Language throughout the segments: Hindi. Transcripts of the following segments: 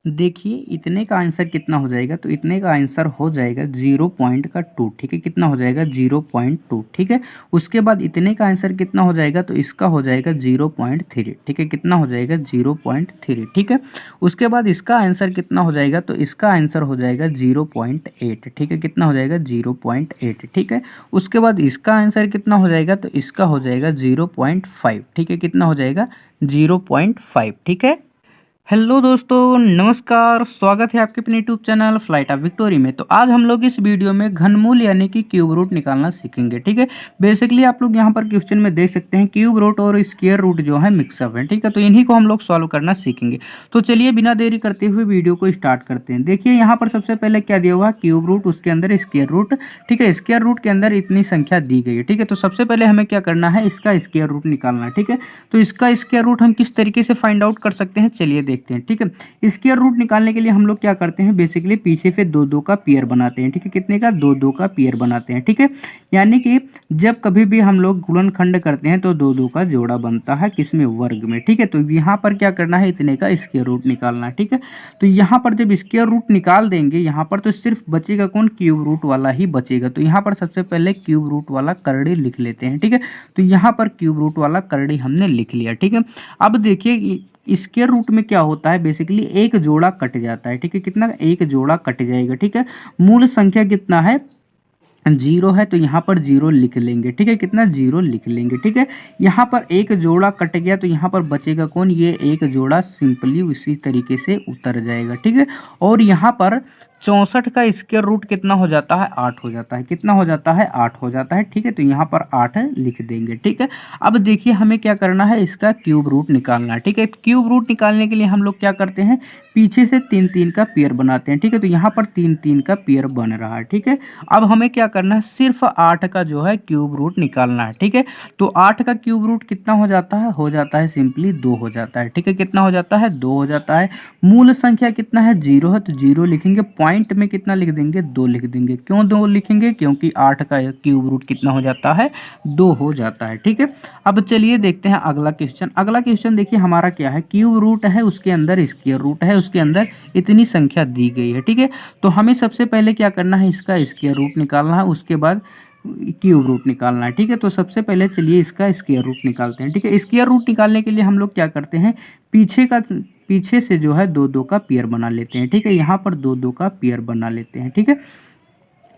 देखिए इतने का आंसर कितना हो जाएगा, तो इतने का आंसर हो जाएगा 0.2। ठीक है, कितना हो जाएगा 0.2। ठीक है, उसके बाद इतने का आंसर कितना हो जाएगा, तो इसका हो जाएगा 0.3। ठीक है, कितना हो जाएगा 0.3। ठीक है, उसके बाद इसका आंसर कितना हो जाएगा, तो इसका आंसर हो जाएगा 0.8। ठीक है, कितना हो जाएगा 0.8। ठीक है, उसके बाद इसका आंसर कितना हो जाएगा, तो इसका हो जाएगा 0.5। ठीक है, कितना हो जाएगा 0.5। ठीक है, हेलो दोस्तों, नमस्कार। स्वागत है आपके अपने YouTube channel flight of victory में। तो आज हम लोग इस वीडियो में घनमूल यानी कि क्यूब रूट निकालना सीखेंगे। ठीक है, बेसिकली आप लोग यहाँ पर क्वेश्चन में देख सकते हैं क्यूब रूट और स्क्वायर रूट जो है मिक्सअप है। ठीक है, तो इन्हीं को हम लोग सॉल्व करना सीखेंगे। तो चलिए बिना देरी करते हुए वीडियो को स्टार्ट करते हैं। देखिए यहाँ पर सबसे पहले क्या दिया हुआ है, क्यूब रूट, उसके अंदर स्क्वायर रूट। ठीक है, स्क्वायर रूट के अंदर इतनी संख्या दी गई है। ठीक है, तो सबसे पहले हमें क्या करना है, इसका स्क्वायर रूट निकालना है। ठीक है, तो इसका स्क्वायर रूट हम किस तरीके से फाइंड आउट कर सकते हैं, चलिए देखते हैं। ठीक है, स्क्वायर रूट निकालने के लिए हम लोग क्या करते हैं, बेसिकली पीछे से दो दो का पेयर बनाते हैं। ठीक है, कितने का, दो दो का पेयर बनाते हैं। ठीक है, यानी कि जब कभी भी हम लोग गुणनखंड करते हैं तो दो दो का जोड़ा बनता है, किसमें, वर्ग में। ठीक है, तो यहाँ पर क्या करना है, इतने का स्क्वायर रूट निकालना है। ठीक है, तो यहाँ पर जब स्क्वायर रूट निकाल देंगे यहाँ पर, तो सिर्फ बचेगा कौन, क्यूब रूट वाला ही बचेगा। तो यहाँ पर सबसे पहले क्यूब रूट वाला करड़ी लिख लेते हैं। ठीक है, तो यहाँ पर क्यूब रूट वाला करड़ी हमने लिख लिया। ठीक है, अब देखिए स्क्वायर रूट में क्या होता है, बेसिकली एक जोड़ा कट जाता है। ठीक है, कितना, एक जोड़ा कट जाएगा। ठीक है, मूल संख्या कितना है, जीरो है, तो यहाँ पर जीरो लिख लेंगे। ठीक है, कितना, जीरो लिख लेंगे। ठीक है, यहाँ पर एक जोड़ा कट गया तो यहाँ पर बचेगा कौन, ये एक जोड़ा सिंपली उसी तरीके से उतर जाएगा। ठीक है, और यहाँ पर 64 का स्क्वायर रूट कितना हो जाता है, 8 हो जाता है। कितना हो जाता है, 8 हो जाता है। ठीक है, तो यहाँ पर 8 लिख देंगे। ठीक है, अब देखिए हमें क्या करना है, इसका क्यूब रूट निकालना है। ठीक है, क्यूब रूट निकालने के लिए हम लोग क्या करते हैं, पीछे से 3 3 का पेयर बनाते हैं। ठीक है, तो यहाँ पर 3 3 का पेयर बन रहा है। ठीक है, अब हमें क्या करना है, सिर्फ 8 का जो है क्यूब रूट निकालना है। ठीक है, तो 8 का क्यूब रूट कितना हो जाता है सिंपली 2 हो जाता है। ठीक है, कितना हो जाता है, 2 हो जाता है। मूल संख्या कितना है, 0 है, तो 0 लिखेंगे। पॉइंट में कितना लिख देंगे, 2 लिख देंगे। क्यों 2 लिखेंगे, क्योंकि 8 का क्यूब रूट कितना हो जाता है, 2 हो जाता है। ठीक है, अब चलिए देखते हैं अगला क्वेश्चन। अगला क्वेश्चन देखिए हमारा क्या है, क्यूब रूट है, उसके अंदर स्क्वायर रूट है, उसके अंदर इतनी संख्या दी गई है। ठीक है, तो हमें सबसे पहले क्या करना है, इसका स्क्वायर रूट निकालना है, उसके बाद क्यूब रूट निकालना है। ठीक है, तो सबसे पहले चलिए इसका स्क्वायर रूट निकालते हैं। ठीक है, स्क्वायर रूट निकालने के लिए हम लोग क्या करते हैं, पीछे से जो है दो दो का पेयर बना लेते हैं। ठीक है, यहाँ पर दो दो का पेयर बना लेते हैं। ठीक है,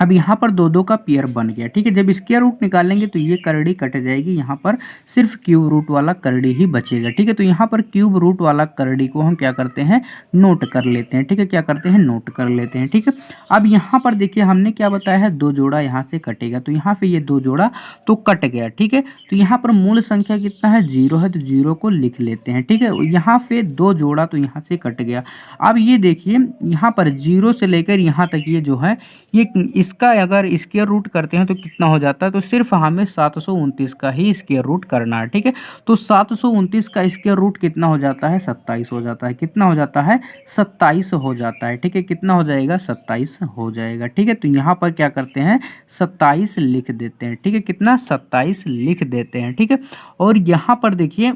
अब यहाँ पर दो दो का पेयर बन गया। ठीक है, जब स्क्वायर रूट निकालेंगे तो ये करड़ी कट जाएगी, यहाँ पर सिर्फ क्यूब रूट वाला करड़ी ही बचेगा। ठीक है, तो यहाँ पर क्यूब रूट वाला करड़ी को हम क्या करते हैं, नोट कर लेते हैं। ठीक है, क्या करते हैं, नोट कर लेते हैं। ठीक है, अब यहाँ पर देखिए हमने क्या बताया है, दो जोड़ा यहाँ से कटेगा, तो यहाँ पे ये दो जोड़ा तो कट गया। ठीक है, तो यहाँ पर मूल संख्या कितना है, 0 है, तो 0 को लिख लेते हैं। ठीक है, यहाँ पे दो जोड़ा तो यहाँ से कट गया। अब ये देखिए यहाँ पर 0 से लेकर यहाँ तक ये जो है, ये इसका अगर स्क्वायर रूट करते हैं तो कितना हो जाता है, तो सिर्फ हमें 729 का ही स्क्वायर रूट करना है। ठीक है, तो 729 का स्क्वायर रूट कितना हो जाता है, 27 हो जाता है। कितना हो जाता है, 27 हो जाता है। ठीक है, कितना हो जाएगा, 27 हो जाएगा। ठीक है, तो यहाँ पर क्या करते हैं, 27 लिख देते हैं। ठीक है, कितना, 27 लिख देते हैं। ठीक है, और यहाँ पर देखिए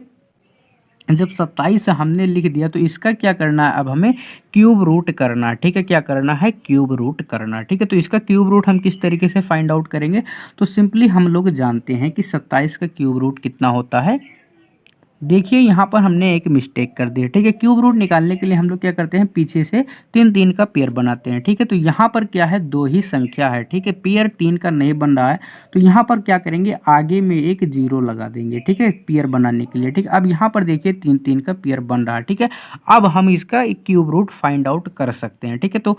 जब 27 हमने लिख दिया तो इसका क्या करना है, अब हमें क्यूब रूट करना है। ठीक है, क्या करना है, क्यूब रूट करना है। ठीक है, तो इसका क्यूब रूट हम किस तरीके से फाइंड आउट करेंगे, तो सिंपली हम लोग जानते हैं कि 27 का क्यूब रूट कितना होता है। देखिए यहाँ पर हमने एक मिस्टेक कर दी है। ठीक है, क्यूब रूट निकालने के लिए हम लोग क्या करते हैं, पीछे से 3 3 का पेयर बनाते हैं। ठीक है, तो यहाँ पर क्या है, दो ही संख्या है। ठीक है, पेयर 3 का नहीं बन रहा है, तो यहाँ पर क्या करेंगे, आगे में एक 0 लगा देंगे। ठीक है, पेयर बनाने के लिए। ठीक है, अब यहाँ पर देखिए 3 3 का पेयर बन रहा है। ठीक है, अब हम इसका एक क्यूब रूट फाइंड आउट कर सकते हैं। ठीक है, तो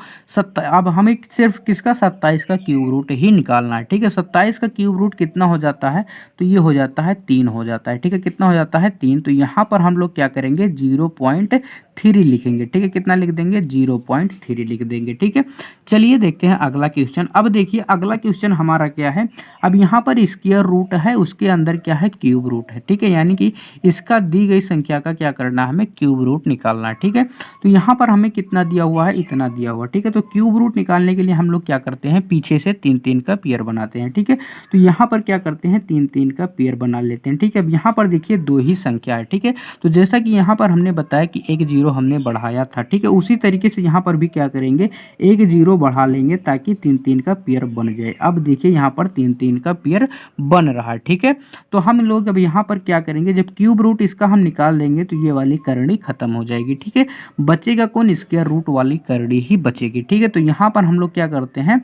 अब हमें सिर्फ किसका, 27 का क्यूब रूट ही निकालना है। ठीक है, 27 का क्यूब रूट कितना हो जाता है, तो ये हो जाता है 3 हो जाता है। ठीक है, कितना हो जाता है, 3। तो यहाँ पर हम लोग क्या करेंगे, 0.3 लिखेंगे। ठीक है, कितना लिख देंगे, 0.3 लिख देंगे। ठीक है, चलिए देखते हैं अगला क्वेश्चन। अब देखिए अगला क्वेश्चन हमारा क्या है, अब यहाँ पर स्क्वायर रूट है, उसके अंदर क्या है, क्यूब रूट है। ठीक है, यानी कि इसका दी गई संख्या का क्या करना है, हमें क्यूब रूट निकालना है। ठीक है, तो यहाँ पर हमें कितना दिया हुआ है, इतना दिया हुआ। ठीक है, तो क्यूब रूट निकालने के लिए हम लोग क्या करते हैं, पीछे से 3 3 का पेयर बनाते हैं। ठीक है, तो यहाँ पर क्या करते हैं, 3 3 का पेयर बना लेते हैं। ठीक है, अब यहाँ पर देखिए दो ही संख्या संख्या है, ठीक है। तो जैसा कि यहाँ पर हमने बताया कि एक जीरो हमने बढ़ाया था, ठीक है, उसी तरीके से यहाँ पर भी क्या करेंगे, एक जीरो बढ़ा लेंगे ताकि 3-3 का पेयर बन जाए। अब देखिए यहाँ पर 3-3 का पेयर बन रहा है, ठीक है। तो हम लोग अब यहाँ पर क्या करेंगे, जब क्यूब रूट इसका हम निकाल देंगे तो ये वाली करड़ी खत्म हो जाएगी, ठीक है। बचेगा कौन, स्क्वायर रूट वाली करड़ी ही बचेगी, ठीक है। तो यहाँ पर हम लोग क्या करते हैं,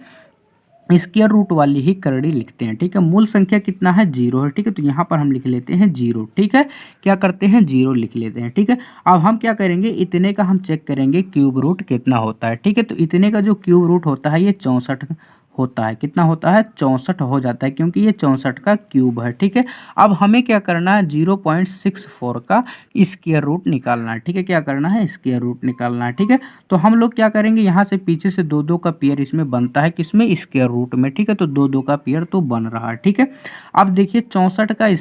स्क्वायर रूट वाली ही करड़ी लिखते हैं, ठीक है। मूल संख्या कितना है, जीरो है, ठीक है। तो यहाँ पर हम लिख लेते हैं जीरो, ठीक है। क्या करते हैं, जीरो लिख लेते हैं, ठीक है। अब हम क्या करेंगे, इतने का हम चेक करेंगे क्यूब रूट कितना होता है, ठीक है। तो इतने का जो क्यूब रूट होता है ये 64 होता है। कितना होता है, 64 हो जाता है, क्योंकि ये 64 का क्यूब है, ठीक है। अब हमें क्या करना है, 0.64 का स्क्वायर रूट निकालना है, ठीक है। क्या करना है, स्क्वायर रूट निकालना है, ठीक है। तो हम लोग क्या करेंगे, यहाँ से पीछे से 2-2 का पेयर इसमें बनता है, किसमें, स्क्वायर रूट में, ठीक है। तो 2-2 का पेयर तो बन रहा है, ठीक है। अब देखिए 64 का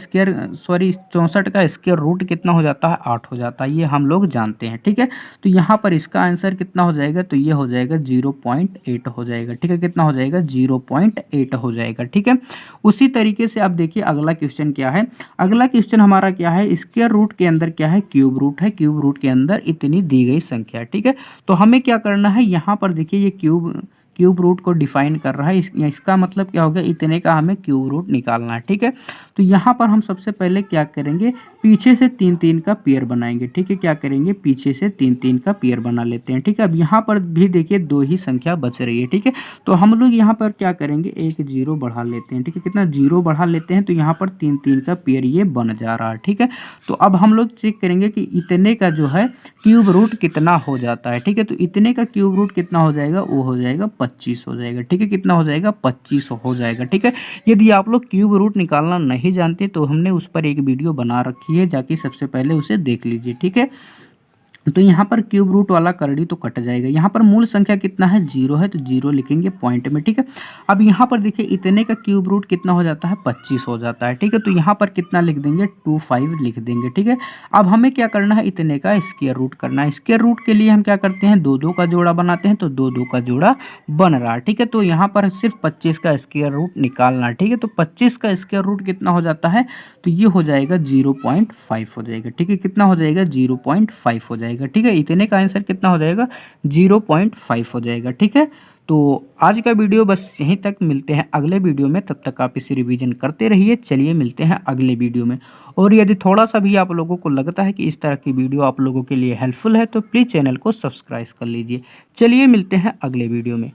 स्क्वायर रूट कितना हो जाता है, 8 हो जाता है, ये हम लोग जानते हैं, ठीक है। तो यहाँ पर इसका आंसर कितना हो जाएगा, तो ये हो जाएगा 0.8 हो जाएगा, ठीक है। कितना हो जाएगा, 0.8 हो जाएगा, ठीक है। उसी तरीके से आप देखिए अगला क्वेश्चन क्या है। अगला क्वेश्चन हमारा क्या है, स्क्वायर रूट के अंदर क्या है, क्यूब रूट है, क्यूब रूट के अंदर इतनी दी गई संख्या, ठीक है। तो हमें क्या करना है, यहाँ पर देखिए ये क्यूब रूट को डिफाइन कर रहा है, इसका मतलब क्या होगा, इतने का हमें क्यूब रूट निकालना है, ठीक है। तो यहाँ पर हम सबसे पहले क्या करेंगे, पीछे से 3-3 का पेयर बनाएंगे, ठीक है। क्या करेंगे, पीछे से 3-3 का पेयर बना लेते हैं, ठीक है। अब यहाँ पर भी देखिए 2 ही संख्या बच रही है, ठीक है। तो हम लोग यहाँ पर क्या करेंगे, एक जीरो बढ़ा लेते हैं, ठीक है। कितना, जीरो बढ़ा लेते हैं, तो यहाँ पर 3-3 का पेयर ये बन जा रहा है, ठीक है। तो अब हम लोग चेक करेंगे कि इतने का जो है क्यूब रूट कितना हो जाता है, ठीक है। तो इतने का क्यूब रूट कितना हो जाएगा, वो हो जाएगा 25 हो जाएगा, ठीक है। कितना हो जाएगा, 25 हो जाएगा, ठीक है। यदि आप लोग क्यूब रूट निकालना नहीं जानते तो हमने उस पर एक वीडियो बना रखी है, जाके सबसे पहले उसे देख लीजिए, ठीक है। तो यहाँ पर क्यूब रूट वाला करड़ी तो कट जाएगा। यहाँ पर मूल संख्या कितना है, जीरो है, तो जीरो लिखेंगे पॉइंट में, ठीक है। अब यहाँ पर देखिए इतने का क्यूब रूट कितना हो जाता है, 25 हो जाता है, ठीक है। तो यहाँ पर कितना लिख देंगे, 25 लिख देंगे, ठीक है। अब हमें क्या करना है, इतने का स्क्वायर रूट करना है। स्क्वायर रूट के लिए हम क्या करते हैं, 2-2 का जोड़ा बनाते हैं, तो 2-2 का जोड़ा बन रहा है, ठीक है। तो यहाँ पर सिर्फ 25 का स्क्वायर रूट निकालना है, ठीक है। तो 25 का स्क्वायर रूट कितना हो जाता है, तो ये हो जाएगा 0.5 हो जाएगा, ठीक है। कितना हो जाएगा, 0.5 हो जाएगा, ठीक है। इतने का आंसर कितना हो जाएगा, 0.5 हो जाएगा, ठीक है। तो आज का वीडियो बस यहीं तक, मिलते हैं अगले वीडियो में, तब तक आप इसे रिवीजन करते रहिए। चलिए मिलते हैं अगले वीडियो में। और यदि थोड़ा सा भी आप लोगों को लगता है कि इस तरह की वीडियो आप लोगों के लिए हेल्पफुल है तो प्लीज़ चैनल को सब्सक्राइब कर लीजिए। चलिए मिलते हैं अगले वीडियो में।